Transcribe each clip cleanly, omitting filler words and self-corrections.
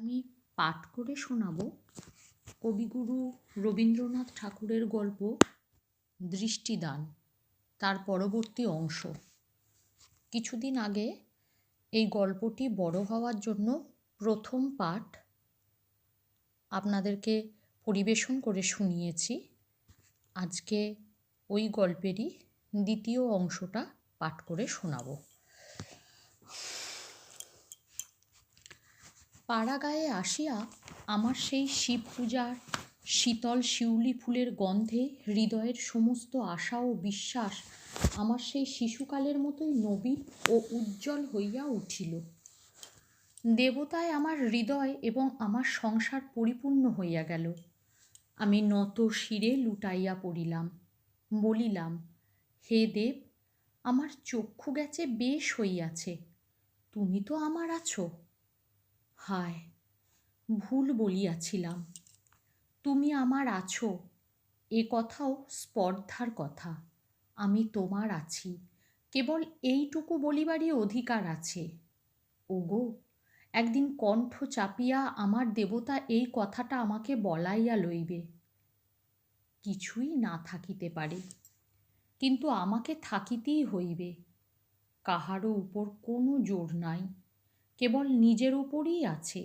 আমি পাঠ করে শোনাব কবিগুরু রবীন্দ্রনাথ ঠাকুরের গল্প দৃষ্টিদান, তার পরবর্তী অংশ। কিছুদিন আগে এই গল্পটি বড় হওয়ার জন্য প্রথম পাঠ আপনাদেরকে পরিবেশন করে শুনিয়েছি। আজকে ওই গল্পেরই দ্বিতীয় অংশটা পাঠ করে শোনাব। পাড়াগাঁয়ে আসিয়া আমার সেই শিব পূজার শীতল শিউলি ফুলের গন্ধে হৃদয়ের সমস্ত আশা ও বিশ্বাস আমার সেই শিশুকালের মতোই নবীন ও উজ্জ্বল হইয়া উঠিল। দেবতায় আমার হৃদয় এবং আমার সংসার পরিপূর্ণ হইয়া গেল। আমি নত শিরে লুটাইয়া পড়িলাম, বলিলাম, হে দেব, আমার চক্ষু গেছে বেশ হইয়াছে, তুমি তো আমার আছো। হায়, ভুল বলিয়াছিলাম। তুমি আমার আছো এ কথাও স্পর্ধার কথা। আমি তোমার আছি, কেবল এইটুকু বলিবারই অধিকার আছে। ওগো, একদিন কণ্ঠ চাপিয়া আমার দেবতা এই কথাটা আমাকে বলাইয়া লইবে। কিছুই না থাকিতে পারে, কিন্তু আমাকে থাকিতেই হইবে। কাহারও উপর কোনো জোর নাই, কেবল নিজের উপরই আছে।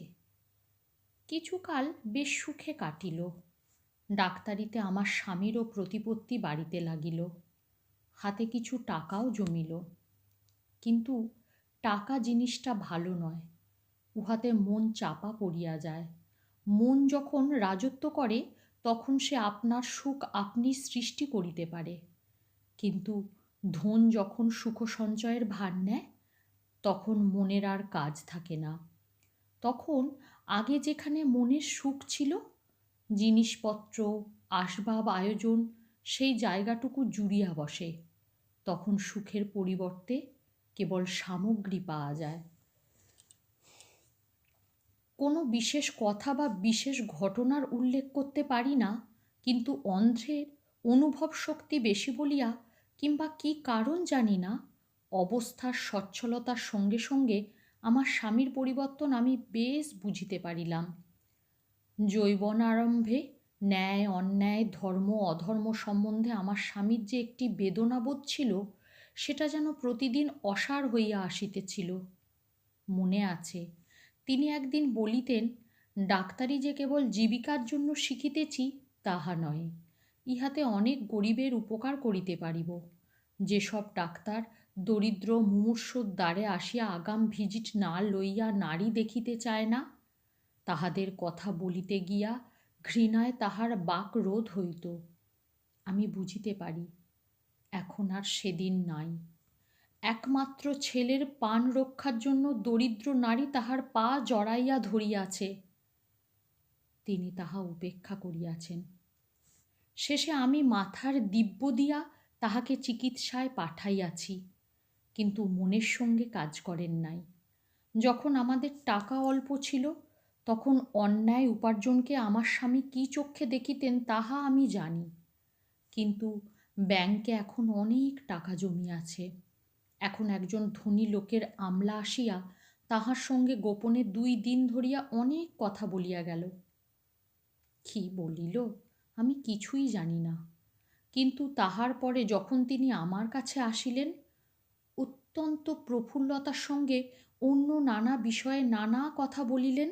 কিছুকাল বেশ সুখে কাটিল। ডাক্তারিতে আমার স্বামীরও প্রতিপত্তি বাড়িতে লাগিল, হাতে কিছু টাকাও জমিল। কিন্তু টাকা জিনিসটা ভালো নয়, উহাতে মন চাপা পড়িয়া যায়। মন যখন রাজত্ব করে তখন সে আপনার সুখ আপনি সৃষ্টি করিতে পারে, কিন্তু ধন যখন সুখ সঞ্চয়ের ভার নেয় তখন মনের আর কাজ থাকে না। তখন আগে যেখানে মনের সুখ ছিল, জিনিসপত্র, আসবাব, আয়োজন, সেই জায়গাটুকু জুড়িয়া বসে। তখন সুখের পরিবর্তে কেবল সামগ্রী পাওয়া যায়। কোনো বিশেষ কথা বা বিশেষ ঘটনার উল্লেখ করতে পারি না, কিন্তু অন্ধ্রের অনুভব শক্তি বেশি বলিয়া কিংবা কি কারণ জানি না, অবস্থার সচ্ছলতার সঙ্গে সঙ্গে আমার স্বামীর পরিবর্তন আমি বেশ বুঝিতে পারিলাম। যৌবন আরম্ভে ন্যায় অন্যায়, ধর্ম অধর্ম সম্বন্ধে আমার স্বামীর যে একটি বেদনাবোধ ছিল, সেটা যেন প্রতিদিন অসার হইয়া আসিতেছিল। মনে আছে, তিনি একদিন বলিতেন, ডাক্তারি যে কেবল জীবিকার জন্য শিখিতেছি তাহা নয়, ইহাতে অনেক গরিবের উপকার করিতে পারিব। যেসব ডাক্তার দরিদ্র মুমূর্ষুর দ্বারে আসিয়া আগাম ভিজিট না লইয়া নারী দেখিতে চায় না, তাহাদের কথা বলিতে গিয়া ঘৃণায় তাহার বাক রোধ হইত। আমি বুঝিতে পারি, এখন আর সেদিন নাই। একমাত্র ছেলের পান রক্ষার জন্য দরিদ্র নারী তাহার পা জড়াইয়া ধরিয়াছে, তিনি তাহা উপেক্ষা করিয়াছেন। শেষে আমি মাথার দিব্য দিয়া তাহাকে চিকিৎসায় পাঠাইয়াছি, কিন্তু মনের সঙ্গে কাজ করেন নাই। যখন আমাদের টাকা অল্প ছিল, তখন অন্যায় উপার্জনকে আমার স্বামী কী চক্ষে দেখিতেন তাহা আমি জানি। কিন্তু ব্যাংকে এখন অনেক টাকা জমিয়াছে। এখন একজন ধনী লোকের আমলা আসিয়া তাহার সঙ্গে গোপনে 2 দিন ধরিয়া অনেক কথা বলিয়া গেল। কি বলিল আমি কিছুই জানি না, কিন্তু তাহার পরে যখন তিনি আমার কাছে আসিলেন, অত্যন্ত প্রফুল্লতার সঙ্গে অন্য নানা বিষয়ে নানা কথা বলিলেন,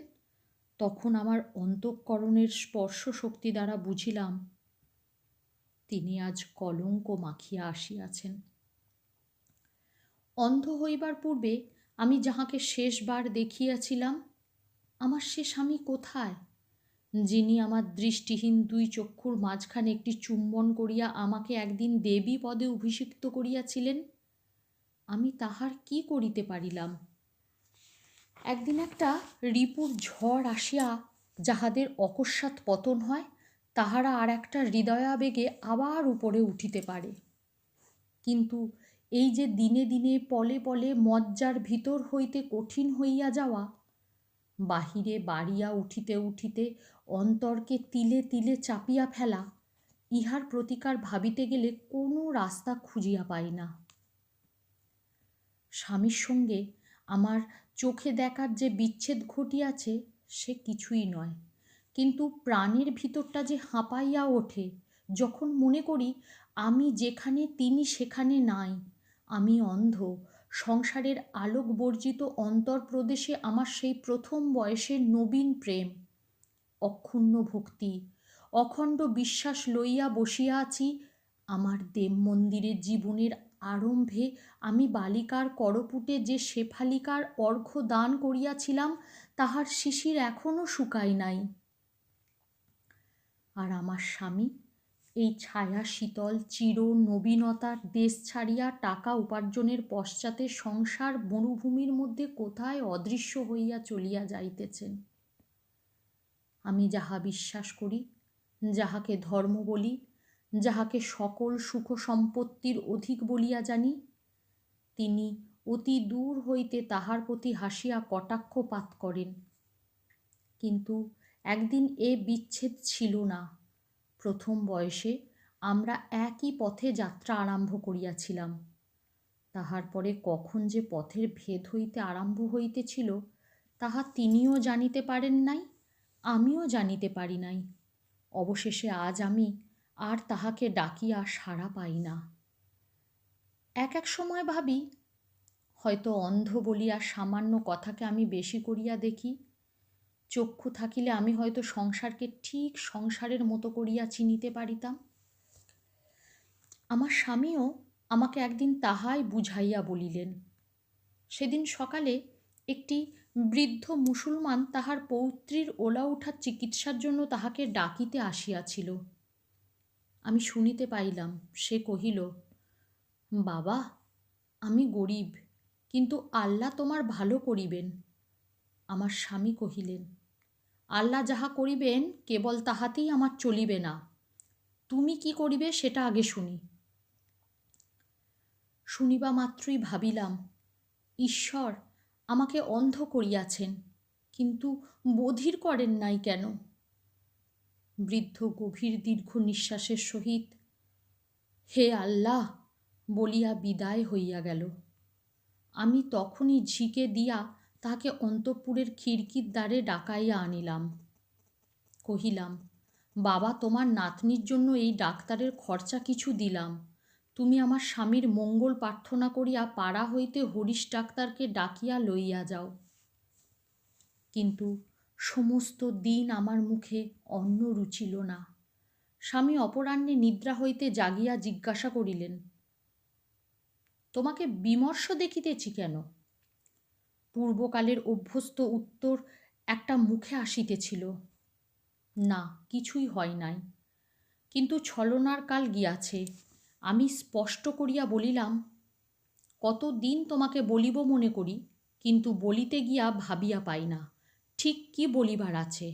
তখন আমার অন্তঃকরণের স্পর্শ শক্তি দ্বারা বুঝিলাম তিনি আজ কলঙ্ক মাখিয়া আসিয়াছেন। অন্ধ হইবার পূর্বে আমি যাহাকে শেষবার দেখিয়াছিলাম, আমার সে স্বামী কোথায়, যিনি আমার দৃষ্টিহীন 2 চক্ষুর মাঝখানে একটি চুম্বন করিয়া আমাকে একদিন দেবী পদে অভিষিক্ত করিয়াছিলেন? আমি তাহার কি করিতে পারিলাম? একদিন একটা রিপুর ঝড় আসিয়া যাহাদের অকস্মাৎ পতন হয়, তাহারা আর একটা হৃদয়াবেগে আবার উপরে উঠিতে পারে। কিন্তু এই যে দিনে দিনে পলে পলে মজ্জার ভিতর হইতে কঠিন হইয়া যাওয়া, বাহিরে বাড়িয়া উঠিতে উঠিতে অন্তরকে তিলে তিলে চাপিয়া ফেলা, ইহার প্রতিকার ভাবিতে গেলে কোনো রাস্তা খুঁজিয়া পাই না। স্বামীর সঙ্গে আমার চোখে দেখার যে বিচ্ছেদ ঘটিয়াছে, সে কিছুই নয়, কিন্তু প্রাণের ভিতরটা যে হাঁপাইয়া ওঠে যখন মনে করি আমি যেখানে তিনি সেখানে নাই। আমি অন্ধ। সংসারের আলোক বর্জিত অন্তর্প্রদেশে আমার সেই প্রথম বয়সের নবীন প্রেম, অক্ষুণ্ণ ভক্তি, অখণ্ড বিশ্বাস লইয়া বসিয়া আছি। আমার দেব মন্দিরের জীবনের আরম্ভে আমি বালিকার করপুটে যে শেফালিকার অর্ঘ্য দান করিয়াছিলাম, তাহার শিশির এখনও শুকায় নাই। আর আমার স্বামী এই ছায়া শীতল চির নবীনতার দেশ ছাড়িয়া টাকা উপার্জনের পশ্চাতে সংসার মরুভূমির মধ্যে কোথায় অদৃশ্য হইয়া চলিয়া যাইতেছেন। আমি যাহা বিশ্বাস করি, যাহাকে ধর্ম বলি, যাহাকে সকল সুখ সম্পত্তির অধিক বলিয়া জানি, তিনি অতি দূর হইতে তাহার প্রতি হাসিয়া কটাক্ষপাত করেন। কিন্তু একদিন এ বিচ্ছেদ ছিল না। প্রথম বয়সে আমরা একই পথে যাত্রা আরম্ভ করিয়াছিলাম। তাহার পরে কখন যে পথের ভেদ হইতে আরম্ভ হইতেছিল তাহা তিনিও জানিতে পারেন নাই, আমিও জানিতে পারি নাই। অবশেষে আজ আমি আর তাহাকে ডাকিয়া সাড়া পাই না। এক সময় ভাবি, হয়তো অন্ধ বলিয়া সামান্য কথাকে আমি বেশি করিয়া দেখি। চক্ষু থাকিলে আমি হয়তো সংসারকে ঠিক সংসারের মতো করিয়া চিনিতে পারিতাম। আমার স্বামীও আমাকে একদিন তাহাই বুঝাইয়া বলিলেন। সেদিন সকালে একটি বৃদ্ধ মুসলমান তাহার পৌত্রীর ওলা উঠার চিকিৎসার জন্য তাহাকে ডাকিতে আসিয়াছিল। আমি শুনিতে পাইলাম সে কহিল, বাবা, আমি গরিব, কিন্তু আল্লাহ তোমার ভালো করিবেন। আমার স্বামী কহিলেন, আল্লাহ যাহা করিবেন কেবল তাহাতেই আমার চলিবে না, তুমি কি করিবে সেটা আগে শুনি। শুনিবা মাত্রই ভাবিলাম, ঈশ্বর আমাকে অন্ধ করিয়াছেন, কিন্তু বধির করেন নাই কেন? বৃদ্ধ গভীর দীর্ঘ নিঃশ্বাসের সহিত হে আল্লাহ বলিয়া বিদায় হইয়া গেল। আমি তখনই ঝিকে দিয়া তাহাকে অন্তঃপুরের খিড়কির দ্বারে ডাকাইয়া আনিলাম। কহিলাম, বাবা, তোমার নাতনির জন্য এই ডাক্তারের খরচা কিছু দিলাম, তুমি আমার স্বামীর মঙ্গল প্রার্থনা করিয়া পাড়া হইতে হরিশ ডাক্তারকে ডাকিয়া লইয়া যাও। কিন্তু সমস্ত দিন আমার মুখে অন্ন রুচিল না। স্বামী অপরাহ্নে নিদ্রা হইতে জাগিয়া জিজ্ঞাসা করিলেন, তোমাকে বিমর্ষ দেখিতেছি কেন? পূর্বকালের অভ্যস্ত উত্তর একটা মুখে আসিতেছিল, না, কিছুই হয় নাই। কিন্তু ছলনার কাল গিয়াছে। আমি স্পষ্ট করিয়া বলিলাম, কতদিন তোমাকে বলিব মনে করি, কিন্তু বলিতে গিয়া ভাবিয়া পাই না ঠিক কি বলিবার আছে।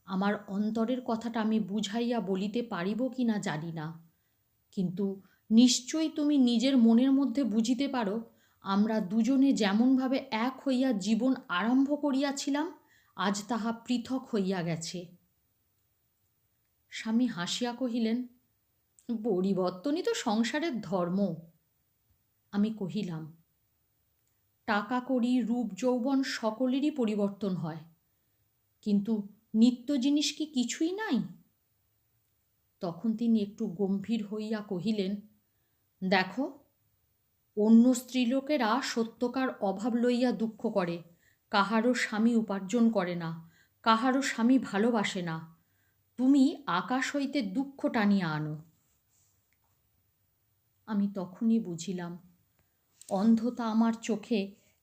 আমার অন্তরের কথাটা আমি বুঝাইয়া বলিতে পারিব কি না জানি না, কিন্তু নিশ্চয়ই তুমি নিজের মনের মধ্যে বুঝিতে পারো আমরা দুজনে যেমনভাবে এক হইয়া জীবন আরম্ভ করিয়াছিলাম, আজ তাহা পৃথক হইয়া গেছে। স্বামী হাসিয়া কহিলেন, পরিবর্তনই তো সংসারের ধর্ম। আমি কহিলাম, টাকা কড়ি রূপ যৌবন সকলেরই পরিবর্তন হয়, কিন্তু নিত্য জিনিস কি কিছুই নাই? তখন তিনি একটু গম্ভীর হইয়া কহিলেন, দেখো, অন্য স্ত্রীলোকেরা সত্যকার অভাব লইয়া দুঃখ করে, কাহারও স্বামী উপার্জন করে না, কাহারও স্বামী ভালোবাসে না। তুমি আকাশ হইতে দুঃখ টানিয়া আনো। আমি তখনই বুঝিলাম অন্ধতা আমার চোখে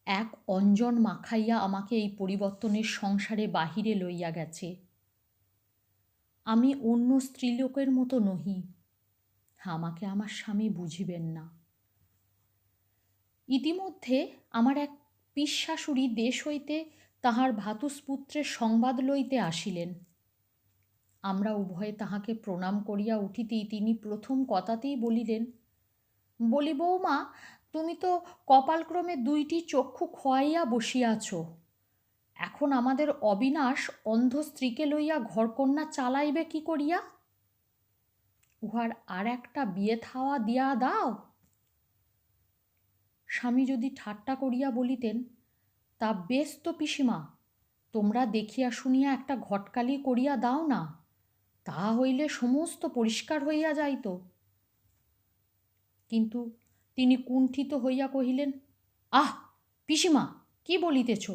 এক অঞ্জন মাখাইয়া আমাকে এই পরিবর্তনের সংসারে বাহিরে লইয়া গেছে। আমি অন্য স্ত্রীলোকের মতো নহি, আমাকে আমার স্বামী বুঝিবেন না। ইতিমধ্যে আমার এক পিসশাশুড়ি দেশ হইতে তাহার ভ্রাতুষ্পুত্রের সংবাদ লইতে আসিলেন। আমরা উভয়ে তাহাকে প্রণাম করিয়া উঠিতেই তিনি প্রথম কথাতেই বলিলেন, বলি বৌমা, তুমি তো কপালক্রমে 2টি চক্ষু খোয়াইয়া বসিয়াছ। এখন আমাদের অবিনাশ অন্ধ স্ত্রীকে লইয়া ঘরকন্যা চালাইবে কি করিয়া? উহার আর একটা বিয়ে থাওয়া দিয়া দাও। স্বামী যদি ঠাট্টা করিয়া বলিতেন, তা বেশ তো পিসিমা, তোমরা দেখিয়া শুনিয়া একটা ঘটকালি করিয়া দাও না, তাহা হইলে সমস্ত পরিষ্কার হইয়া যাইত। কিন্তু তিনি কুণ্ঠিত হইয়া কহিলেন, আহ পিসিমা, কি বলিতেছ?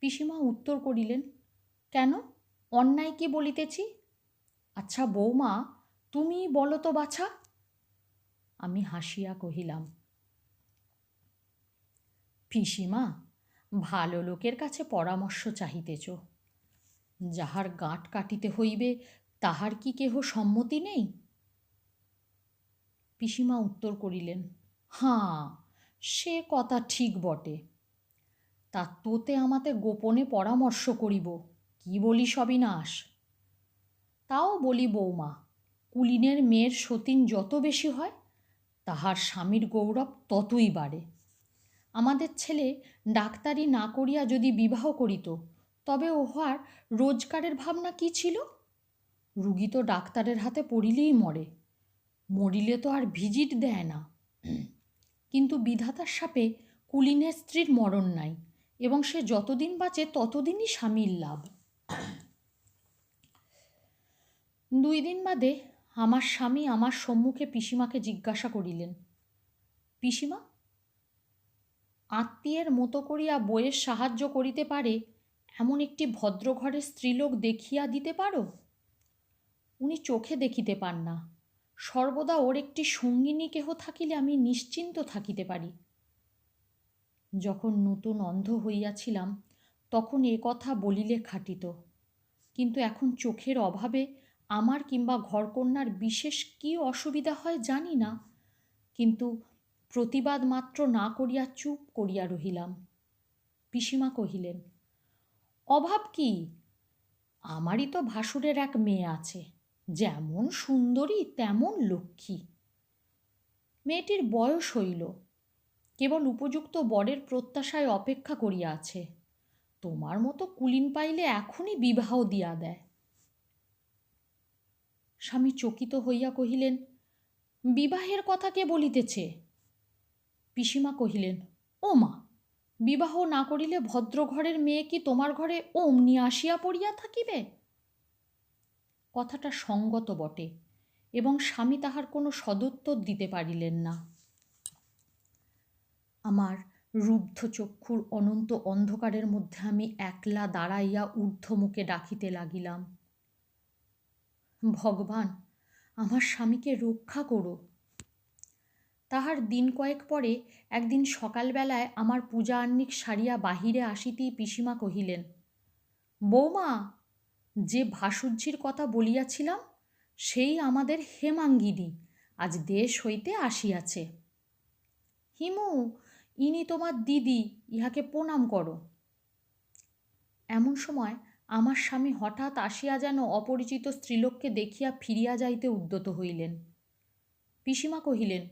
পিসিমা উত্তর করিলেন, কেন, অন্যায় কি বলিতেছি? আচ্ছা বৌমা, তুমি বলো তো বাছা। আমি হাসিয়া কহিলাম, পিসিমা, ভালো লোকের কাছে পরামর্শ চাহিতেছ। যাহার গাঁট কাটিতে হইবে তাহার কি কেহ সম্মতি নেই? পিসিমা উত্তর করিলেন, হাঁ, সে কথা ঠিক বটে। তা তোতে আমাতে গোপনে পরামর্শ করিব, কি বলিস অবিনাশ? তাও বলি বৌমা, কুলীনের মেয়ের সতীন যত বেশি হয়, তাহার স্বামীর গৌরব ততই বাড়ে। আমাদের ছেলে ডাক্তারি না করিয়া যদি বিবাহ করিত, তবে উহার রোজগারের ভাবনা কি ছিল? রুগী তো ডাক্তারের হাতে পড়িলেই মরে, মরিলে তো আর ভিজিট দেয় না। কিন্তু বিধাতার শাপে কুলীনের স্ত্রীর মরণ নাই, এবং সে যতদিন বাঁচে ততদিনই স্বামীর লাভ। 2 দিন বাদে আমার স্বামী আমার সম্মুখে পিসিমাকে জিজ্ঞাসা করিলেন, পিসিমা, আত্মীয়ের মতো করিয়া বইয়ের সাহায্য করিতে পারে এমন একটি ভদ্রঘরের স্ত্রীলোক দেখিয়া দিতে পারো? উনি চোখে দেখিতে পান না, সর্বদা ওর একটি সঙ্গিনী কেহ থাকিলে আমি নিশ্চিন্ত থাকিতে পারি। যখন নতুন অন্ধ হইয়াছিলাম তখন এ কথা বলিলে খাটিত, কিন্তু এখন চোখের অভাবে আমার কিংবা ঘরকন্যার বিশেষ কী অসুবিধা হয় জানি না, কিন্তু প্রতিবাদ মাত্র না করিয়া চুপ করিয়া রহিলাম। পিসিমা কহিলেন, অভাব কি? আমারই তো ভাসুরের এক মেয়ে আছে, যেমন সুন্দরী তেমন লক্ষ্মী। মেয়েটির বয়স হইল, কেবল উপযুক্ত বরের প্রত্যাশায় অপেক্ষা করিয়া আছে। তোমার মতো কুলীন পাইলে এখনই বিবাহ দিয়া দেয়। স্বামী চকিত হইয়া কহিলেন, বিবাহের কথা কে বলিতেছে? পিসিমা কহিলেন, ও মা, বিবাহ না করিলে ভদ্রঘরের মেয়ে কি তোমার ঘরে অমনি আসিয়া পড়িয়া থাকিবে? কথাটা সঙ্গত বটে, এবং স্বামী তাহার কোনো সদুত্তর দিতে পারিলেন না। আমার রুদ্ধ চক্ষুর অনন্ত অন্ধকারের মধ্যে আমি একলা দাঁড়াইয়া ঊর্ধ্বমুখে ডাকিতে লাগিলাম, ভগবান, আমার স্বামীকে রক্ষা করো। তাহার দিন কয়েক পরে একদিন সকালবেলায় আমার পূজা আহ্নিক সারিয়া বাহিরে আসিতেই পিসিমা কহিলেন, বৌমা, যে ভাসুজ্জির কথা বলিয়াছিলাম সেই আমাদের হেমাঙ্গিনী আজ দেশ হইতে আসিয়াছে। হিমু, ইনি তোমার দিদি, ইহাকে প্রণাম করো। এমন সময় আমার স্বামী হঠাৎ আসিয়া যেন অপরিচিত স্ত্রীলোককে দেখিয়া ফিরিয়া যাইতে উদ্যত হইলেন। পিসিমা কহিলেন,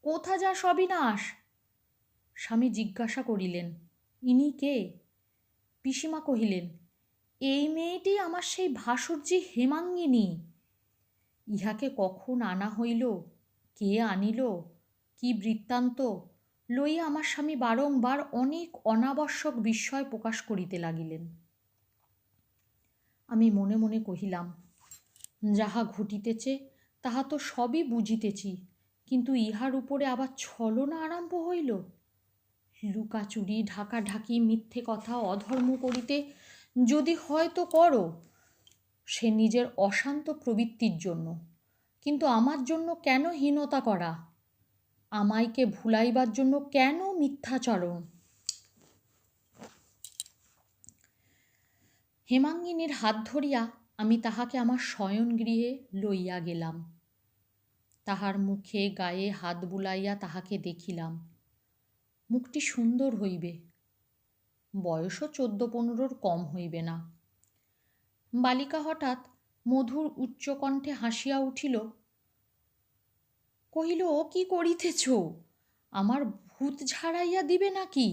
কোথা যাস অবিনাশ? স্বামী জিজ্ঞাসা করিলেন, ইনি কে? পিসিমা কহিলেন, এই মেয়েটি আমার সেই ভাসুরজি হেমাঙ্গিনী। ইহাকে কখন আনা হইল, কে আনিল, কি বৃত্তান্ত লইয়া আমার স্বামী বারংবার অনেক অনাবশ্যক বিস্ময় প্রকাশ করিতে লাগিলেন। আমি মনে মনে কহিলাম, যাহা ঘটিতেছে তাহা তো সবই বুঝিতেছি, কিন্তু ইহার উপরে আবার ছলনা আরম্ভ হইল। লুকাচুরি, ঢাকাঢাকি, মিথ্যে কথা, অধর্ম করিতে যদি হয় তো করো, সে নিজের অশান্ত প্রবৃত্তির জন্য, কিন্তু আমার জন্য কেন হীনতা করা? আমায়কে ভুলাইবার জন্য কেন মিথ্যাচরণ? হেমাঙ্গিনীর হাত ধরিয়া আমি তাহাকে আমার শয়নগৃহে লইয়া গেলাম। তাহার মুখে গায়ে হাত বুলাইয়া তাহাকে দেখিলাম। মুখটি সুন্দর হইবে, বয়সও 14-15 কম হইবে না। বালিকা হঠাৎ মধুর উচ্চকণ্ঠে হাসিয়া উঠিল, কহিল, ও কি করিতেছ? আমার ভূত ঝাড়াইয়া দিবে নাকি?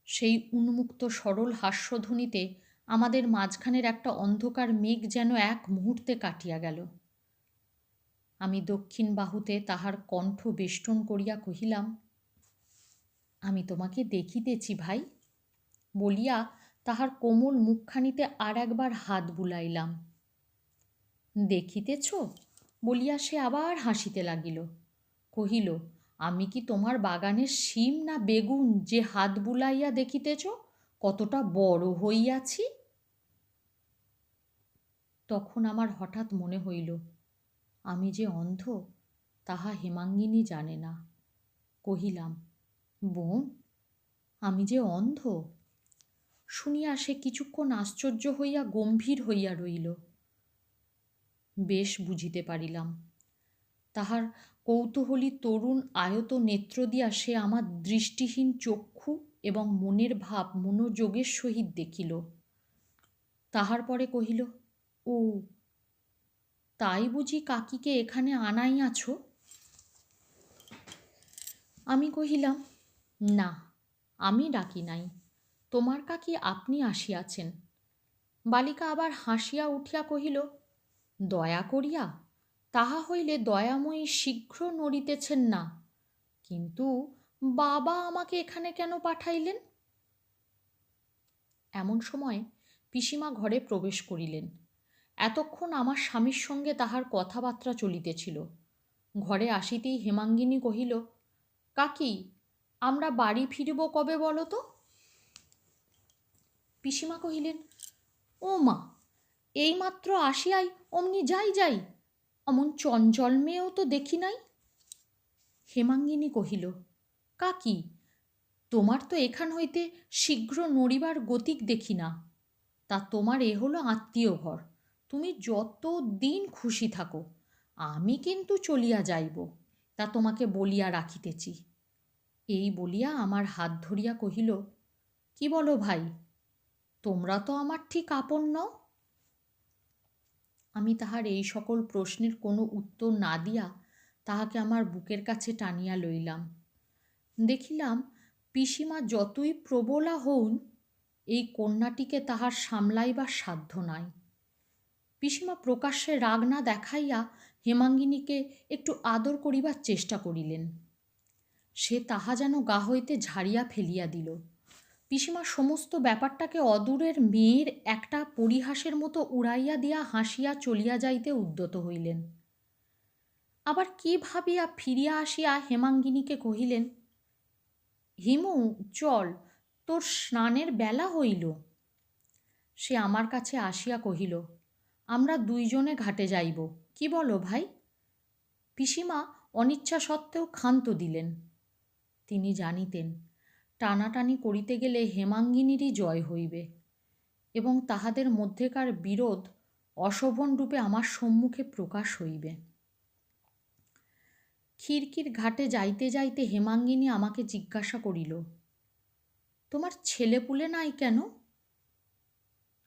সেই উন্মুক্ত সরল হাস্যধ্বনিতে আমাদের মাঝখানের একটা অন্ধকার মেঘ যেন এক মুহূর্তে কাটিয়া গেল। আমি দক্ষিণ বাহুতে তাহার কণ্ঠ বেষ্টন করিয়া কহিলাম, আমি তোমাকে দেখিতেছি ভাই, বলিয়া তাহার কোমল মুখখানিতে আর একবার হাত বুলাইলাম। দেখিতেছ, বলিয়া সে আবার হাসিতে লাগিল। কহিল, আমি কি তোমার বাগানের শিম না বেগুন যে হাত বুলাইয়া দেখিতেছ কতটা বড় হইয়াছি? তখন আমার হঠাৎ মনে হইল, আমি যে অন্ধ তাহা হেমাঙ্গিনী জানে না। কহিলাম, বোন, আমি যে অন্ধ? শুনিয়া সে কিছুক্ষণ আশ্চর্য হইয়া গম্ভীর হইয়া রইল। বেশ বুঝিতে পারিলাম, তাহার কৌতূহলী তরুণ আয়ত নেত্র দিয়া সে আমার দৃষ্টিহীন চক্ষু এবং মনের ভাব মনোযোগের সহিত দেখিল। তাহার পরে কহিল, ও, তাই বুঝি কাকীকে এখানে আনাইয়াছ? আমি কহিলাম, না, আমি ডাকি নাই, তোমার কাকী আপনি আসিয়াছেন। বালিকা আবার হাসিয়া উঠিয়া কহিল, দয়া করিয়া? তাহা হইলে দয়াময়ী শীঘ্র নড়িতেছেন না, কিন্তু বাবা আমাকে এখানে কেন পাঠাইলেন? এমন সময় পিসিমা ঘরে প্রবেশ করিলেন। এতক্ষণ আমার স্বামীর সঙ্গে তাহার কথাবার্তা চলিতেছিল। ঘরে আসিতেই হেমাঙ্গিনী কহিল, কাকী, আমরা বাড়ি ফিরিব কবে বলো তো? পিসিমা কহিলেন, ও মা, এইমাত্র আসিয়াই অমনি যাই যাই, অমন চঞ্চল মেয়েও তো দেখি নাই। হেমাঙ্গিনী কহিল, কাকী, তোমার তো এখান হইতে শীঘ্র নড়িবার গতিক দেখি না। তা তোমার এ হলো আত্মীয় ঘর, তুমি যত দিন খুশি থাকো, আমি কিন্তু চলিয়া যাইব, তা তোমাকে বলিয়া রাখিতেছি। এই বলিয়া আমার হাত ধরিয়া কহিল, কি বলো ভাই, তোমরা তো আমার ঠিক আপন নও? আমি তাহার এই সকল প্রশ্নের কোনো উত্তর না দিয়া তাহাকে আমার বুকের কাছে টানিয়া লইলাম। দেখিলাম পিসিমা যতই প্রবলা হউন, এই কন্যাটিকে তাহার সামলাইবার সাধ্য নাই। পিসিমা প্রকাশ্যে রাগ না দেখাইয়া হেমাঙ্গিনীকে একটু আদর করিবার চেষ্টা করিলেন। সে তাহা যেন গা হইতে ঝাড়িয়া ফেলিয়া দিল। পিসিমা সমস্ত ব্যাপারটাকে অদূরের মেয়ের একটা পরিহাসের মতো উড়াইয়া দিয়া হাসিয়া চলিয়া যাইতে উদ্যত হইলেন। আবার কি ভাবিয়া ফিরিয়া আসিয়া হেমাঙ্গিনীকে কহিলেন, হিমু, চল, তোর স্নানের বেলা হইল। সে আমার কাছে আসিয়া কহিল, আমরা দুইজনে ঘাটে যাইব, কি বলো ভাই? পিসিমা অনিচ্ছা সত্ত্বেও ক্ষান্ত দিলেন। তিনি জানিতেন, টানাটানি করিতে গেলে হেমাঙ্গিনীরই জয় হইবে এবং তাহাদের মধ্যেকার বিরোধ অশোভন রূপে আমার সম্মুখে প্রকাশ হইবে। খিড়কির ঘাটে যাইতে যাইতে হেমাঙ্গিনী আমাকে জিজ্ঞাসা করিল, তোমার ছেলেপুলে নাই কেন?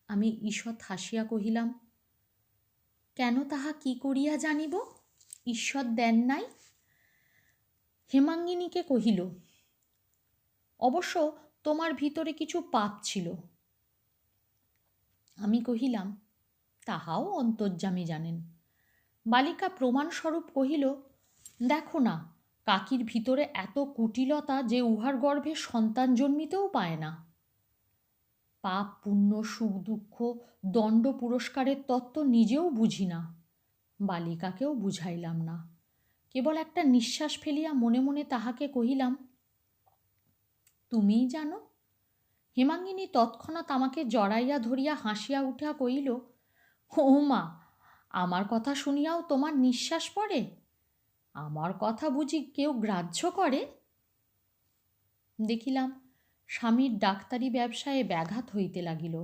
আমি ঈষৎ হাসিয়া কহিলাম, কেন তাহা কি করিয়া জানিব? ঈশ্বর দেন নাই। হেমাঙ্গিনীকে কহিল, অবশ্য তোমার ভিতরে কিছু পাপ ছিল। আমি কহিলাম, তাহাও অন্তর্যামী জানেন। বালিকা প্রমাণস্বরূপ কহিল, দেখো না, কাকির ভিতরে এত কুটিলতা যে উহার গর্ভে সন্তান জন্মিতেও পায় না। পাপ পুণ্য সুখ দুঃখ দণ্ড পুরস্কারের তত্ত্ব নিজেও বুঝি না, বালিকাকেও বুঝাইলাম না। কেবল একটা নিঃশ্বাস ফেলিয়া মনে মনে তাহাকে কহিলাম, তুমিই জানো। হেমাঙ্গিনী তৎক্ষণাৎ আমাকে জড়াইয়া ধরিয়া হাসিয়া উঠিয়া কহিল, ও মা, আমার কথা শুনিয়াও তোমার নিঃশ্বাস পড়ে? আমার কথা বুঝি কেউ গ্রাহ্য করে? দেখিলাম স্বামীর ডাক্তারি ব্যবসায়ে ব্যাঘাত হইতে লাগিল।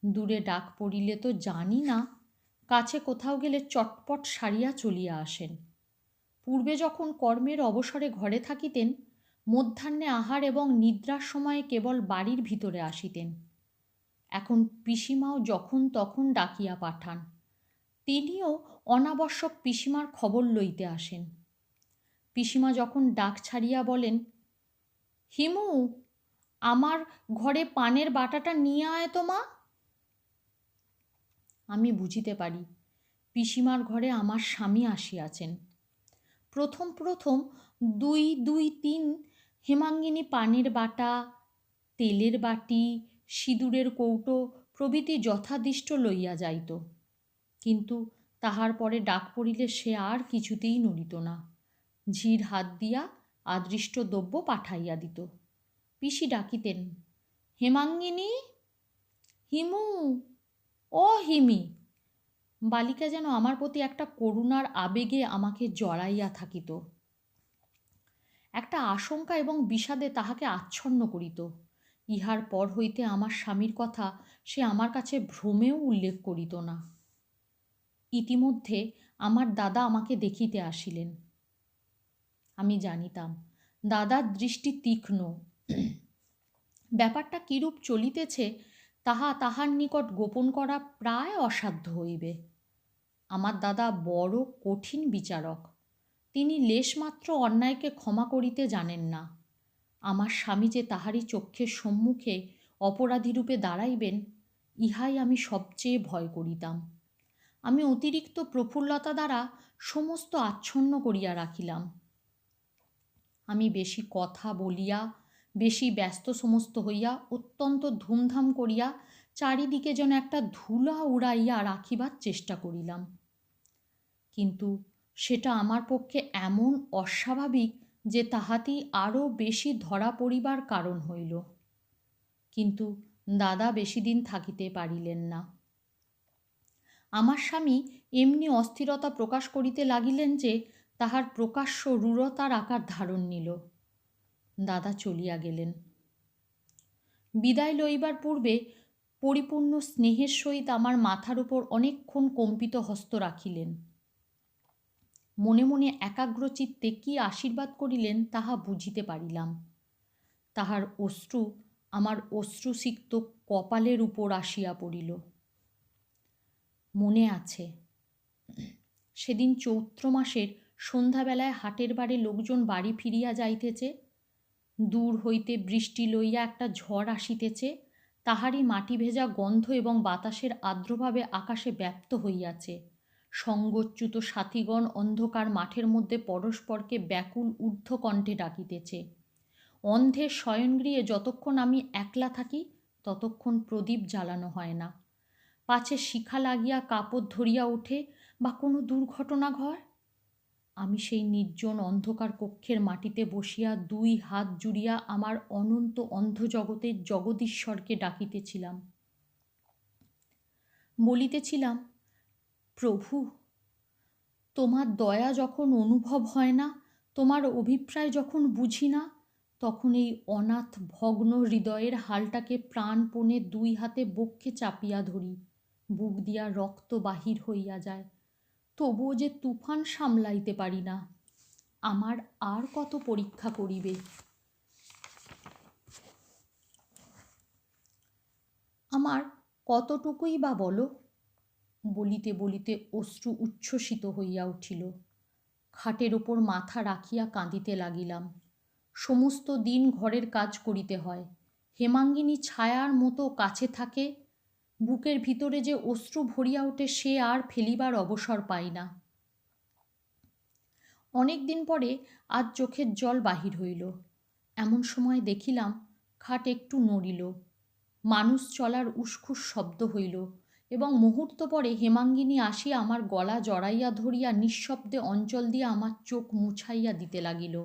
দূরে ডাক পড়িলে তো জানি না, কাছে কোথাও গেলে চটপট সারিয়া চলিয়া আসেন। পূর্বে যখন কর্মের অবসরে ঘরে থাকিতেন, মধ্যাহ্নে আহার এবং নিদ্রার সময়ে কেবল বাড়ির ভিতরে আসিতেন। এখন পিসিমাও যখন তখন ডাকিয়া পাঠান। তিনিও অনাবশ্যক পিসিমার খবর লইতে আসেন। পিসিমা যখন ডাক ছাড়িয়া বলেন, হিমু, আমার ঘরে পানের বাটাটা নিয়ে আয় তো মা। আমি বুঝিতে পারি পিসিমার ঘরে আমার স্বামী আসিয়াছেন। প্রথম প্রথম 2, 2, 3 হেমাঙ্গিনী পানের বাটা, তেলের বাটি, সিঁদুরের কৌটো প্রভৃতি যথাদিষ্ট লইয়া যাইত, কিন্তু তাহার পরে ডাক পড়িলে সে আর কিছুতেই নড়িত না। ঝির হাত দিয়া আদৃষ্ট দ্রব্য পাঠাইয়া দিত। পিসি ডাকিতেন, হেমাঙ্গিনী, হিমু, ও হিমি। বালিকা যেন আমার প্রতি একটা করুণার আবেগে আমাকে জড়াইয়া থাকিত। একটা আশঙ্কা এবং বিষাদে তাহাকে আচ্ছন্ন করিত। ইহার পর হইতে আমার স্বামীর কথা সে আমার কাছে ভ্রমেও উল্লেখ করিত না। ইতিমধ্যে আমার দাদা আমাকে দেখিতে আসিলেন। আমি জানিতাম দাদার দৃষ্টি তীক্ষ্ণ। ব্যাপারটা কিরূপ চলিতেছে তাহা তাহার নিকট গোপন করা প্রায় অসাধ্য হইবে। আমার দাদা বড় কঠিন বিচারক। তিনি লেশমাত্র অন্যায়কে ক্ষমা করিতে জানেন না। আমার স্বামী যে তাহারই চক্ষের সম্মুখে অপরাধীরূপে দাঁড়াইবেন, ইহাই আমি সবচেয়ে ভয় করিতাম। আমি অতিরিক্ত প্রফুল্লতা দ্বারা সমস্ত আচ্ছন্ন করিয়া রাখিলাম। আমি বেশি কথা বলিয়া, বেশি ব্যস্ত সমস্ত হইয়া, অত্যন্ত ধুমধাম করিয়া চারিদিকে যেন একটা ধুলা উড়াইয়া রাখিবার চেষ্টা করিলাম। কিন্তু সেটা আমার পক্ষে এমন অস্বাভাবিক যে তাহাতেই আরও বেশি ধরা পড়িবার কারণ হইল। কিন্তু দাদা বেশি দিন থাকিতে পারিলেন না। আমার স্বামী এমনি অস্থিরতা প্রকাশ করিতে লাগিলেন যে তাহার প্রকাশ্য রূঢ়তার আকার ধারণ নিল। দাদা চলিয়া গেলেন। বিদায় লইবার পূর্বে পরিপূর্ণ স্নেহের সহিত আমার মাথার উপর অনেকক্ষণ কম্পিত হস্ত রাখিলেন। মনে মনে একাগ্রচিত্তে কি আশীর্বাদ করিলেন তাহা বুঝিতে পারিলাম। তাহার অশ্রু আমার অশ্রুসিক্ত কপালের উপর আসিয়া পড়িল। মনে আছে, সেদিন চৈত্র মাসের সন্ধ্যাবেলায় হাটের বারে লোকজন বাড়ি ফিরিয়া যাইতেছে। দূর হইতে বৃষ্টি লইয়া একটা ঝড় আসিতেছে, তাহারই মাটি ভেজা গন্ধ এবং বাতাসের আর্দ্রভাবে আকাশে ব্যাপ্ত হইয়াছে। সঙ্গচ্যুত সাথীগণ অন্ধকার মাঠের মধ্যে পরস্পরকে ব্যাকুল ঊর্ধ্বকণ্ঠে ডাকিতেছে। অন্ধের শয়নগৃহে যতক্ষণ আমি একলা থাকি ততক্ষণ প্রদীপ জ্বালানো হয় না। পাছে শিখা লাগিয়া কাপড় ধরিয়া ওঠে বা কোনো দুর্ঘটনা ঘর, আমি সেই নির্জন অন্ধকার কক্ষের মাটিতে বসিয়া দুই হাত জুড়িয়া আমার অনন্ত অন্ধজগতের জগদীশ্বরকে ডাকিতেছিলাম। বলিতেছিলাম, প্রভু, তোমার দয়া যখন অনুভব হয় না, তোমার অভিপ্রায় যখন বুঝি না, তখন এই অনাথ ভগ্ন হৃদয়ের হালটাকে প্রাণপণে দুই হাতে বক্ষে চাপিয়া ধরি। বুক দিয়া রক্ত বাহির হইয়া যায়, তবুও যে তুফান সামলাইতে পারি না। আমার আর কত পরীক্ষা করিবে? আমার কতটুকুই বা বলো? বলিতে বলিতে অশ্রু উচ্ছ্বসিত হইয়া উঠিল। খাটের ওপর মাথা রাখিয়া কাঁদিতে লাগিলাম। সমস্ত দিন ঘরের কাজ করিতে হয়। হেমাঙ্গিনী ছায়ার মতো কাছে থাকে। বুকের ভিতরে যে অশ্রু ভরিয়া ওঠে সে আর ফেলিবার অবসর পাই না। অনেক দিন পরে আজ চোখের জল বাহির হইল। এমন সময় দেখিলাম খাট একটু নড়িল, মানুষ চলার উসখুস শব্দ হইল এবং মুহূর্ত পরে হেমাঙ্গিনী আসিয়া আমার গলা জড়াইয়া ধরিয়া নিঃশব্দে অঞ্চল দিয়া আমার চোখ মুছাইয়া দিতে লাগিল।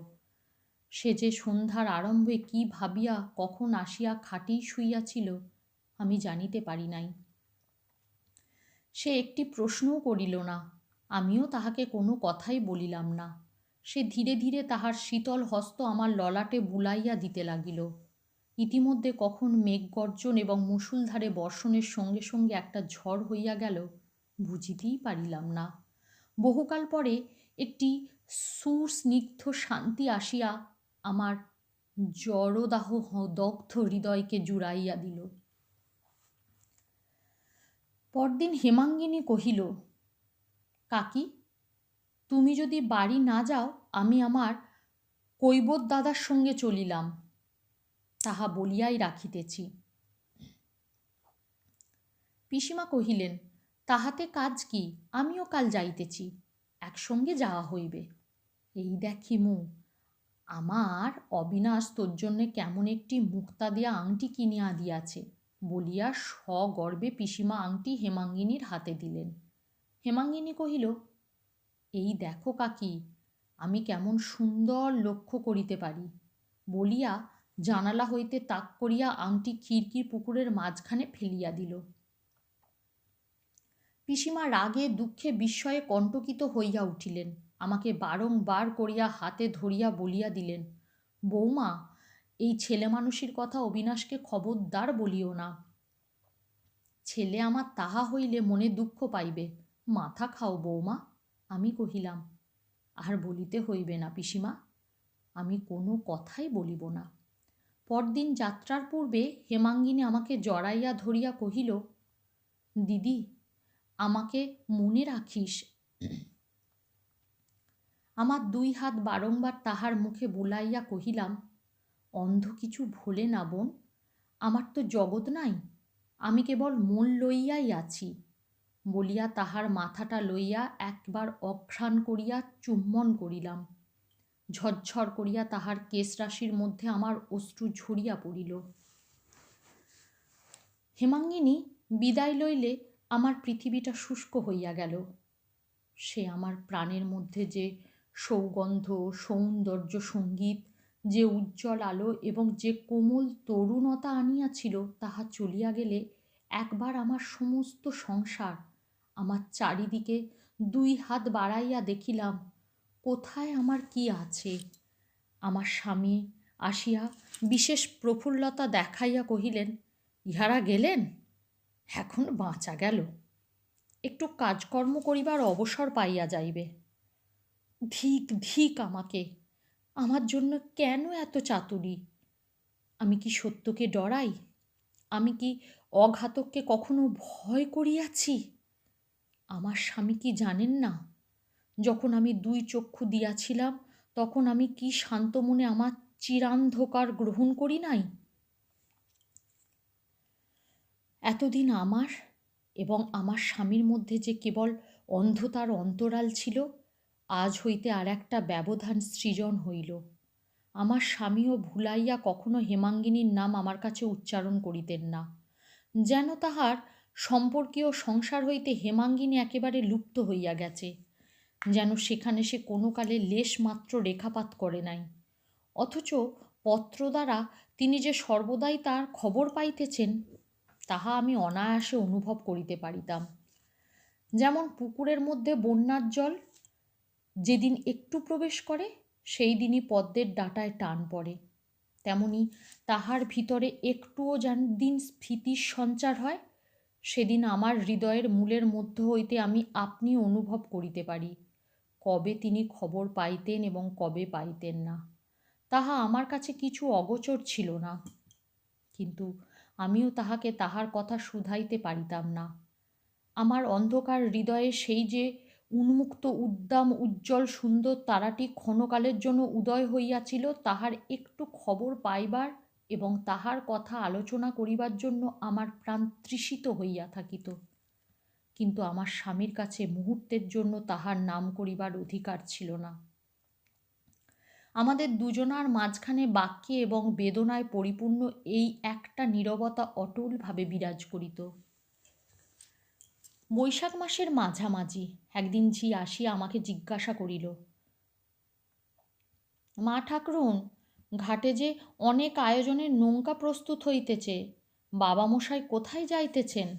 সে যে সন্ধ্যার আরম্ভে কি ভাবিয়া কখন আসিয়া খাটেই শুইয়াছিল আমি জানিতে পারি নাই। সে একটি প্রশ্নও করিল না, আমিও তাহাকে কোনো কথাই বলিলাম না। সে ধীরে ধীরে তাহার শীতল হস্ত আমার ললাটে বুলাইয়া দিতে লাগিল। ইতিমধ্যে কখন মেঘগর্জন এবং মুষলধারে বর্ষণের সঙ্গে সঙ্গে একটা ঝড় হইয়া গেল বুঝিতেই পারিলাম না। বহুকাল পরে একটি সুস্নিগ্ধ শান্তি আসিয়া আমার জড়দাহ দগ্ধ হৃদয়কে জুড়াইয়া দিল। পরদিন হেমাঙ্গিনী কহিল, কাকি, তুমি যদি বাড়ি না যাও আমি আমার কৈবত দাদার সঙ্গে চলিলাম, তাহা বলিয়াই রাখিতেছি। পিসিমা কহিলেন, তাহাতে কাজ কি, আমিও কাল যাইতেছি, একসঙ্গে যাওয়া হইবে। এই দেখ হিমু, আমার অবিনাশ তোর জন্যে কেমন একটি মুক্তা দিয়া আংটি কিনিয়া দিয়াছে বলিয়া সগর্বে পিসিমা আংটি হেমাঙ্গিনীর হাতে দিলেন। হেমাঙ্গিনী কহিল, এই দেখো কাকি, আমি কেমন সুন্দর লক্ষ্য করিতে পারি বলিয়া জানালা হইতে তাক করিয়া আংটি খিড়কি পুকুরের মাঝখানে ফেলিয়া দিল। পিসিমা রাগে দুঃখে বিস্ময়ে কণ্টকিত হইয়া উঠিলেন। আমাকে বারংবার করিয়া হাতে ধরিয়া বলিয়া দিলেন, বৌমা, এই ছেলে মানুষের কথা অবিনাশকে খবরদার বলিও না। ছেলে আমার তাহা হইলে মনে দুঃখ পাইবে। মাথা খাও বৌমা। আমি কহিলাম, আর বলিতে হইবে না পিসিমা, আমি কোনো কথাই বলিব না। পরদিন যাত্রার পূর্বে হেমাঙ্গিনী আমাকে জড়াইয়া ধরিয়া কহিল, দিদি, আমাকে মনে রাখিস। আমার দুই হাত বারংবার তাহার মুখে বুলাইয়া কহিলাম, অন্ধ কিছু ভোলে না বোন, আমার তো জগৎ নাই, আমি কেবল মন লইয়াই আছি বলিয়া তাহার মাথাটা লইয়া একবার অঘ্রাণ করিয়া চুম্বন করিলাম। ঝরঝর করিয়া তাহার কেশরাশির মধ্যে আমার অশ্রু ঝরিয়া পড়িল। হেমাঙ্গিনী বিদায় লইলে আমার পৃথিবীটা শুষ্ক হইয়া গেল। সে আমার প্রাণের মধ্যে যে সৌগন্ধ, সৌন্দর্য সঙ্গীত, যে উজ্জ্বল আলো এবং যে কোমল তরুণতা আনিয়াছিল, তাহা চলিয়া গেলে একবার আমার সমস্ত সংসার, আমার চারিদিকে দুই হাত বাড়াইয়া দেখিলাম কোথায় আমার কি আছে। আমার স্বামী আসিয়া বিশেষ প্রফুল্লতা দেখাইয়া কহিলেন, ইহারা গেলেন, এখন বাঁচা গেল, একটু কাজকর্ম করিবার অবসর পাইয়া যাইবে। ধিক ধিক আমাকে, আমার জন্য কেন এত চাতুরী? আমি কি সত্যকে ডরাই? আমি কি অঘাতককে কখনো ভয় করিয়াছি? আমার স্বামী কি জানেন না, যখন আমি দুই চক্ষু দিয়াছিলাম তখন আমি কি শান্ত মনে আমার চিরান্ধকার গ্রহণ করি নাই? এতদিন আমার এবং আমার স্বামীর মধ্যে যে কেবল অন্ধতার অন্তরাল ছিল, আজ হইতে আর একটা ব্যবধান সৃজন হইল। আমার স্বামীও ভুলাইয়া কখনো হেমাঙ্গিনীর নাম আমার কাছে উচ্চারণ করিতেন না, যেন তাহার সম্পর্কীয় সংসার হইতে হেমাঙ্গিনী একেবারে লুপ্ত হইয়া গেছে, যেন সেখানে সে কোনো কালে লেশ মাত্র রেখাপাত করে নাই। অথচ পত্র দ্বারা তিনি যে সর্বদাই তার খবর পাইতেছেন, তাহা আমি অনায়াসে অনুভব করিতে পারিতাম। যেমন পুকুরের মধ্যে বন্যার জল যেদিন একটু প্রবেশ করে, সেই দিনই পদ্মের ডাঁটায় টান পড়ে, তেমনি তাহার ভিতরে একটুও যেদিন স্ফীতির সঞ্চার হয়, সেদিন আমার হৃদয়ের মূলের মধ্য হইতে আমি আপনি অনুভব করিতে পারি কবে তিনি খবর পাইতেন এবং কবে পাইতেন না। তাহা আমার কাছে কিছু অগোচর ছিল না, কিন্তু আমিও তাহাকে তাহার কথা শুধাইতে পারিতাম না। আমার অন্ধকার হৃদয়ে সেই যে উন্মুক্ত উদ্দাম উজ্জ্বল সুন্দর তারাটি ক্ষণকালের জন্য উদয় হইয়াছিল, তাহার একটু খবর পাইবার এবং তাহার কথা আলোচনা করিবার জন্য আমার প্রাণ তৃষিত হইয়া থাকিত। কিন্তু আমার স্বামীর কাছে মুহূর্তের জন্য তাহার নাম করিবার অধিকার ছিল না। আমাদের দুজনার মাঝখানে বাক্যে এবং বেদনায় পরিপূর্ণ এই একটা নীরবতা অটলভাবে বিরাজ করিত। বৈশাখ মাসের মাঝামাঝি একদিন ঝি আসিয়া আমাকে জিজ্ঞাসা করিল, মা ঠাকরুন, ঘাটে যে অনেক আয়োজনের নৌকা প্রস্তুত হইতেছে, বাবামশাই কোথায় যাইতেছেন?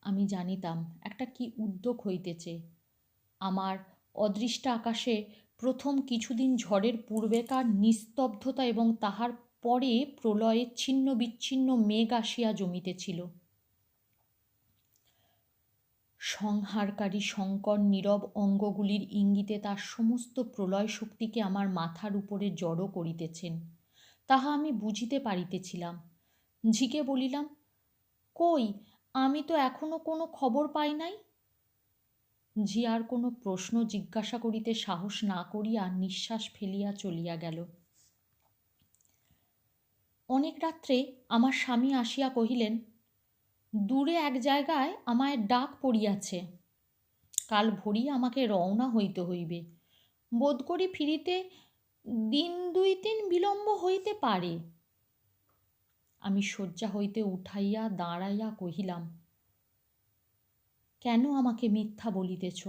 আমি জানিতাম একটা কি উদ্যোগ হইতেছে। আমার অদৃষ্ট আকাশে প্রথম কিছুদিন ঝড়ের পূর্বেকার নিস্তব্ধতা এবং তাহার পরে প্রলয়ে ছিন্ন বিচ্ছিন্ন মেঘ আসিয়া জমিতেছিল। সংহারকারী শঙ্কর নীরব অঙ্গগুলির ইঙ্গিতে তার সমস্ত প্রলয় শক্তিকে আমার মাথার উপরে জড়ো করিতেছেন, তাহা আমি বুঝিতে পারিতেছিলাম। ঝিকে বলিলাম, কই, আমি তো এখনো কোনো খবর পাই নাই। ঝি আর কোনো প্রশ্ন জিজ্ঞাসা করিতে সাহস না করিয়া নিঃশ্বাস ফেলিয়া চলিয়া গেল। অনেক রাত্রে আমার স্বামী আসিয়া কহিলেন, দূরে এক জায়গায় আমায় ডাক পড়িয়াছে, কাল ভোরই আমাকে রওনা হইতে হইবে। বোধ করি ফিরিতে দিন 2-3 বিলম্ব হইতে পারে। আমি শয্যা হইতে উঠাইয়া দাঁড়াইয়া কহিলাম, কেন আমাকে মিথ্যা বলিতেছ?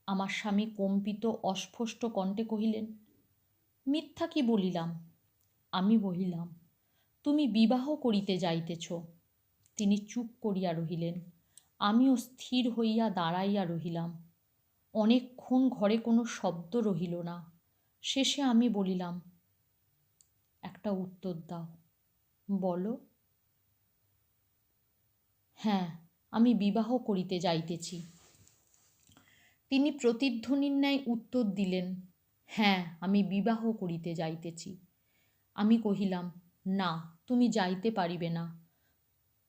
আমার স্বামী কম্পিত অস্ফষ্ট কণ্ঠে কহিলেন, মিথ্যা কি বলিলাম? আমি বলিলাম, তুমি বিবাহ করিতে যাইতেছ। তিনি চুপ করিয়া রহিলেন। আমিও স্থির হইয়া দাঁড়াইয়া রহিলাম। অনেকক্ষণ ঘরে কোনো শব্দ রহিল না। শেষে আমি বলিলাম, একটা উত্তর দাও, বলো। হ্যাঁ, আমি বিবাহ করিতে যাইতেছি। তিনি প্রতিধ্বনির ন্যায় উত্তর দিলেন, হ্যাঁ, আমি বিবাহ করিতে যাইতেছি। আমি কহিলাম, না, তুমি যাইতে পারিবে না।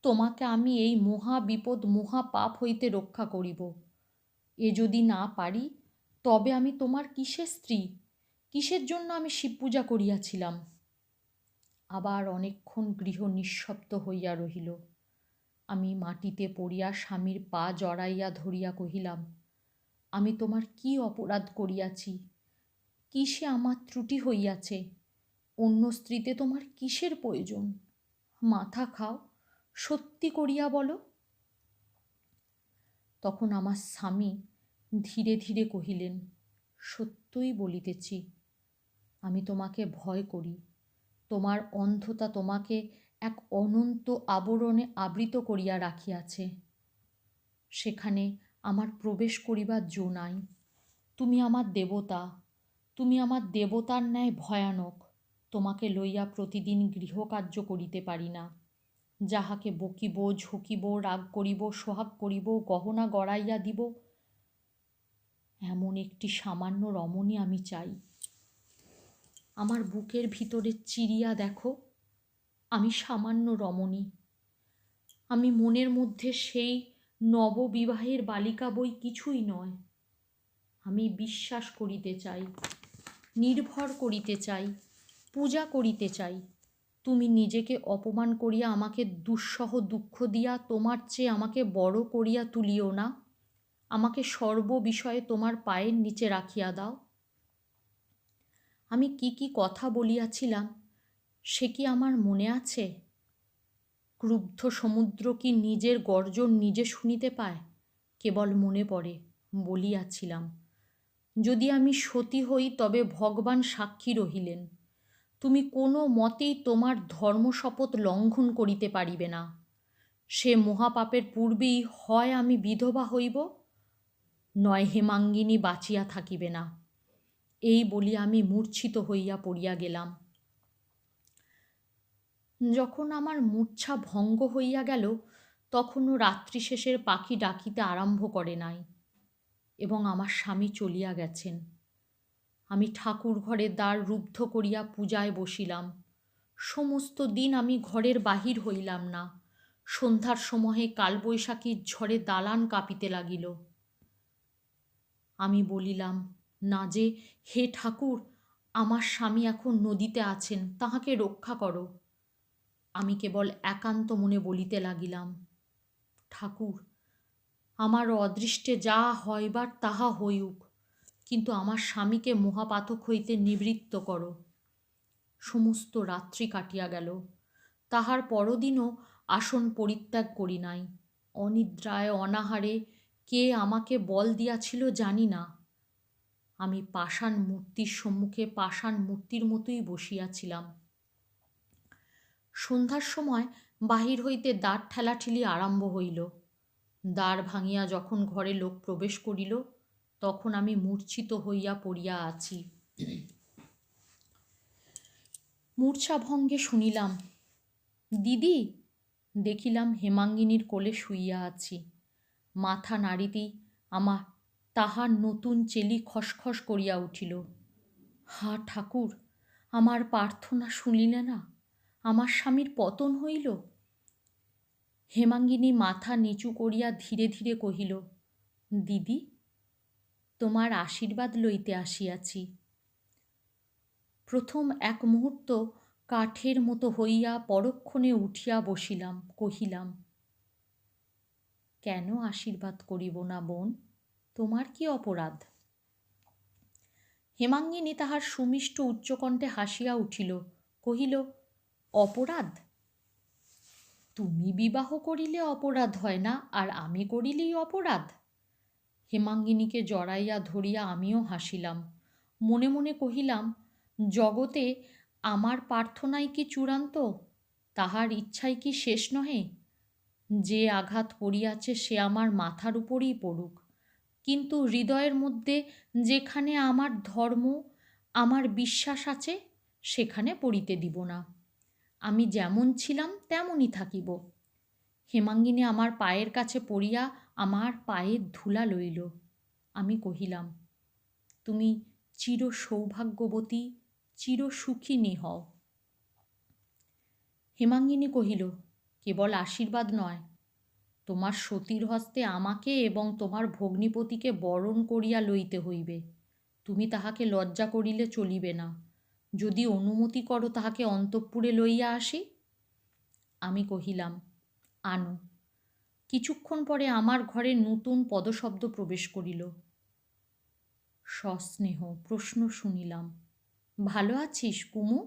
তোমাকে আমি এই মহা বিপদ মহা পাপ হইতে রক্ষা করিব। এ যদি না পারি, তবে আমি তোমার কিসের স্ত্রী? কিসের জন্য আমি শিব পূজা করিয়াছিলাম? আবার অনেকক্ষণ গৃহ নিঃশব্দ হইয়া রহিল। আমি মাটিতে পড়িয়া স্বামীর পা জড়াইয়া ধরিয়া কহিলাম, আমি তোমার কি অপরাধ করিয়াছি? কিসে আমার ত্রুটি হইয়াছে? অন্য স্ত্রীতে তোমার কিসের প্রয়োজন? মাথা খাও, সত্যি করিয়া বলো। তখন আমার স্বামী ধীরে ধীরে কহিলেন, সত্যই বলিতেছি, আমি তোমাকে ভয় করি। তোমার অন্ধতা তোমাকে এক অনন্ত আবরণে আবৃত করিয়া রাখিয়াছে। সেখানে আমার প্রবেশ করিবার জো নাই। তুমি আমার দেবতা, তুমি আমার দেবতার ন্যায় ভয়ানক। তোমাকে লইয়া প্রতিদিন গৃহকার্য করিতে পারি না। যাহাকে বকিব, ঝুঁকিব, রাগ করিব, সোহাগ করিব, গহনা গড়াইয়া দিব, এমন একটি সামান্য রমণী আমি চাই। আমার বুকের ভিতরে চিরিয়া দেখো, আমি সামান্য রমণী। আমি মনের মধ্যে সেই নববিবাহের বালিকা বই কিছুই নয়। আমি বিশ্বাস করিতে চাই, নির্ভর করিতে চাই, পূজা করিতে চাই। তুমি নিজেকে অপমান করিয়া আমাকে দুঃসহ দুঃখ দিয়া তোমার চেয়ে আমাকে বড় করিয়া তুলিও না। আমাকে সর্ব বিষয়ে তোমার পায়ের নিচে রাখিয়া দাও। আমি কি কি কথা বলিয়াছিলাম সে কি আমার মনে আছে? ক্রুব্ধ সমুদ্র কি নিজের গর্জন নিজে শুনিতে পায়? কেবল মনে পড়ে বলিয়াছিলাম, যদি আমি সতী হই তবে ভগবান সাক্ষী রহিলেন, তুমি কোনো মতেই তোমার ধর্মশপথ লঙ্ঘন করিতে পারিবে না। সে মহাপাপের পূর্বেই হয় আমি বিধবা হইব, নয় হেমাঙ্গিনী বাঁচিয়া থাকিবে না। এই বলিয়া আমি মূর্ছিত হইয়া পড়িয়া গেলাম। যখন আমার মূর্ছা ভঙ্গ হইয়া গেল, তখনও রাত্রি শেষের পাখি ডাকিতে আরম্ভ করে নাই এবং আমার স্বামী চলিয়া গেছেন। আমি ঠাকুর ঘরের দ্বার রুদ্ধ করিয়া পূজায় বসিলাম। সমস্ত দিন আমি ঘরের বাহির হইলাম না। সন্ধ্যার সময়ে কালবৈশাখীর ঝড়ে দালান কাঁপিতে লাগিল। আমি বলিলাম, না যে, হে ঠাকুর, আমার স্বামী এখন নদীতে আছেন, তাহাকে রক্ষা করো। আমি কেবল একান্ত মনে বলিতে লাগিলাম, ঠাকুর, আমার অদৃষ্টে যা হইবার তাহা হইউক, কিন্তু আমার স্বামীকে মহাপাতক হইতে নিবৃত্ত করো। সমস্ত রাত্রি কাটিয়া গেল। তাহার পরদিনও আসন পরিত্যাগ করি নাই। অনিদ্রায় অনাহারে কে আমাকে বল দিয়াছিল জানি না। আমি পাষাণ মূর্তির সম্মুখে পাষাণ মূর্তির মতোই বসিয়াছিলাম। সন্ধ্যার সময় বাহির হইতে দ্বার ঠেলাঠেলি আরম্ভ হইল। দ্বার ভাঙিয়া যখন ঘরে লোক প্রবেশ করিল, তখন আমি মূর্ছিত হইয়া পড়িয়া আছি। মূর্ছাভঙ্গে শুনিলাম, দিদি। দেখিলাম হেমাঙ্গিনীর কোলে শুইয়া আছি। মাথা নাড়িতেই আমার তাহার নতুন চেলি খসখস করিয়া উঠিল। হা ঠাকুর, আমার প্রার্থনা শুনিলে না? আমার স্বামীর পতন হইল। হেমাঙ্গিনী মাথা নিচু করিয়া ধীরে ধীরে কহিল, দিদি, তোমার আশীর্বাদ লইতে আসিয়াছি। প্রথম এক মুহূর্ত কাঠের মতো হইয়া পরক্ষণে উঠিয়া বসিলাম। কহিলাম, কেন আশীর্বাদ করিব না বোন? তোমার কি অপরাধ? হেমাঙ্গিনী তাহার সুমিষ্ট উচ্চকণ্ঠে হাসিয়া উঠিল, কহিল, অপরাধ? তুমি বিবাহ করিলে অপরাধ হয় না, আর আমি করিলেই অপরাধ? হেমাঙ্গিনীকে জড়াইয়া ধরিয়া আমিও হাসিলাম। মনে মনে কহিলাম, জগতে আমার প্রার্থনাই কি চূড়ান্ত? তাহার ইচ্ছাই কি শেষ নহে? যে আঘাত পড়িয়াছে সে আমার মাথার উপরেই পড়ুক, কিন্তু হৃদয়ের মধ্যে যেখানে আমার ধর্ম, আমার বিশ্বাস আছে, সেখানে পড়িতে দিব না। আমি যেমন ছিলাম তেমনই থাকিব। হেমাঙ্গিনী আমার পায়ের কাছে পড়িয়া আমার পায়ের ধুলা লইল। আমি কহিলাম, তুমি চির সৌভাগ্যবতী, চির সুখিনী হও। হেমাঙ্গিনী কহিল, কেবল আশীর্বাদ নয়, তোমার সতীর হস্তে আমাকে এবং তোমার ভগ্নিপতিকে বরণ করিয়া লইতে হইবে। তুমি তাহাকে লজ্জা করিলে চলিবে না। যদি অনুমতি করো তাহাকে অন্তঃপুরে লইয়া আসি। আমি কহিলাম, আনো। কিছুক্ষণ পরে আমার ঘরে নূতন পদশব্দ প্রবেশ করিল। সস্নেহ প্রশ্ন শুনিলাম, ভালো আছিস কুমু?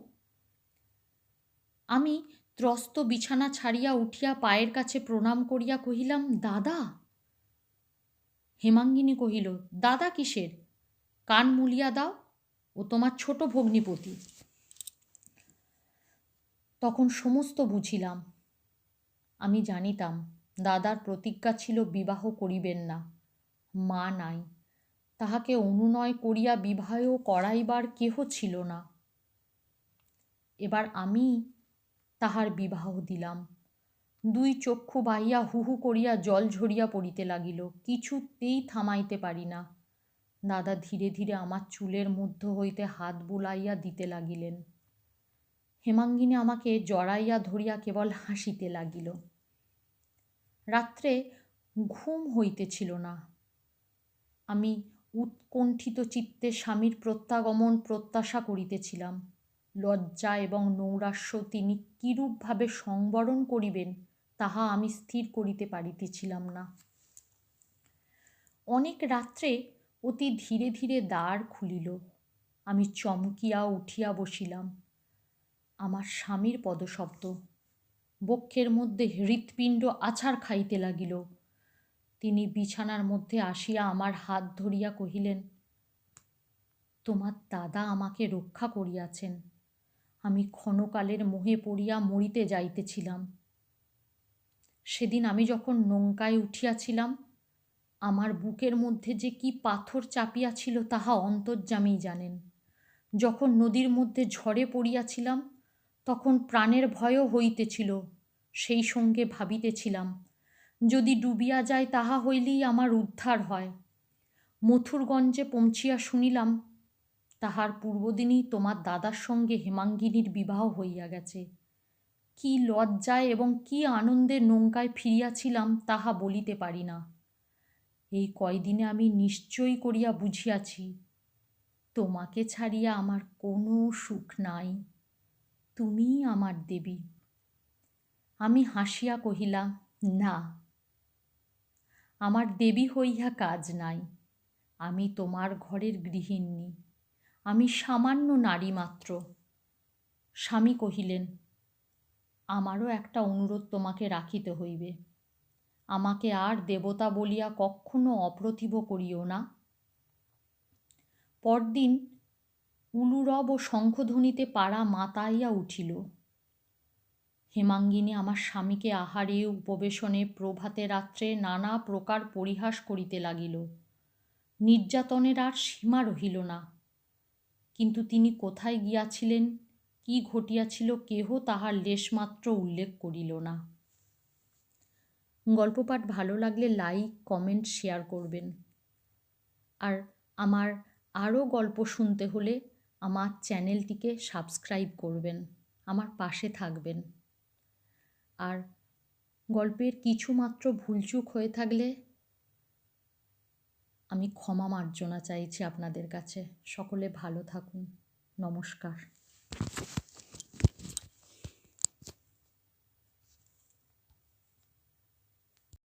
আমি ত্রস্ত বিছানা ছাড়িয়া উঠিয়া পায়ের কাছে প্রণাম করিয়া কহিলাম, দাদা। হেমাঙ্গিনী কহিল, দাদা কিসের? কান মুলিয়া দাও, ও তোমার ছোট ভগ্নিপতি। তখন সমস্ত বুঝিলাম। আমি জানিতাম দাদার প্রতিজ্ঞা ছিল বিবাহ করিবেন না। মা নাই, তাহাকে অনুনয় করিয়া বিবাহ করাইবার কেহ ছিল না। এবার আমি তাহার বিবাহ দিলাম। দুই চক্ষু বাহিয়া হু হু করিয়া জল ঝরিয়া পড়িতে লাগিল। কিছুতেই থামাইতে পারি না। দাদা ধীরে ধীরে আমার চুলের মধ্য হইতে হাত বুলাইয়া দিতে লাগিলেন। হেমাঙ্গিনী আমাকে জড়াইয়া ধরিয়া কেবল হাসিতে লাগিল। রাত্রে ঘুম হইতেছিল না। আমি উৎকণ্ঠিত চিত্তে স্বামীর প্রত্যাগমন প্রত্যাশা করিতেছিলাম। লজ্জা এবং নৈরাশ্য তিনি কিরূপভাবে সংবরণ করিবেন তাহা আমি স্থির করিতে পারিতেছিলাম না। অনেক রাত্রে অতি ধীরে ধীরে দ্বার খুলিল। আমি চমকিয়া উঠিয়া বসিলাম। আমার স্বামীর পদশব্দ। বক্ষের মধ্যে হৃৎপিণ্ড আছাড় খাইতে লাগিল। তিনি বিছানার মধ্যে আসিয়া আমার হাত ধরিয়া কহিলেন, তোমার দাদা আমাকে রক্ষা করিয়াছেন। আমি ক্ষণকালের মোহে পড়িয়া মরিতে যাইতেছিলাম। সেদিন আমি যখন নৌকায় উঠিয়াছিলাম, আমার বুকের মধ্যে যে কি পাথর চাপিয়াছিল তাহা অন্তর্যামীই জানেন। যখন নদীর মধ্যে ঝড়ে পড়িয়াছিলাম, তখন প্রাণের ভয়ও হইতেছিল। সেই সঙ্গে ভাবিতেছিলাম, যদি ডুবিয়া যায় তাহা হইলেই আমার উদ্ধার হয়। মথুরগঞ্জে পৌঁছিয়া শুনিলাম, তাহার পূর্বদিনই তোমার দাদার সঙ্গে হেমাঙ্গিনীর বিবাহ হইয়া গেছে। কি লজ্জায় এবং কি আনন্দে নৌকায় ফিরিয়াছিলাম তাহা বলিতে পারি না। এই কয়দিনে আমি নিশ্চয় করিয়া বুঝিয়াছি, তোমাকে ছাড়িয়া আমার কোনো সুখ নাই। তুমিই আমার দেবী। আমি হাসিয়া কহিলাম, না, আমার দেবী হইয়া কাজ নাই। আমি তোমার ঘরের গৃহিণী। আমি সামান্য নারী মাত্র। স্বামী কহিলেন, আমারও একটা অনুরোধ তোমাকে রাখিতে হইবে। আমাকে আর দেবতা বলিয়া কখনো অপ্রতিভ করিও না। পরদিন উলুরব ও শঙ্খধ্বনিতে পাড়া মাতাইয়া উঠিল। হেমাঙ্গিনী আমার স্বামীকে আহারে উপবেশনে প্রভাতে রাত্রে নানা প্রকার পরিহাস করিতে লাগিল। নির্যাতনের আর সীমা রহিল না। কিন্তু তিনি কোথায় গিয়াছিলেন, কি ঘটিয়াছিল, কেহ তাহার লেশমাত্র উল্লেখ করিল না। গল্প পাঠ ভালো লাগলে লাইক, কমেন্ট, শেয়ার করবেন। আর আমার আরও গল্প শুনতে হলে আমার চ্যানেলটিকে সাবস্ক্রাইব করবেন, আমার পাশে থাকবেন। আর গল্পের কিছুমাত্র ভুলচুক হয়ে থাকলে আমি ক্ষমা মার্জনা চাইছি আপনাদের কাছে। সকলে ভালো থাকুন। নমস্কার।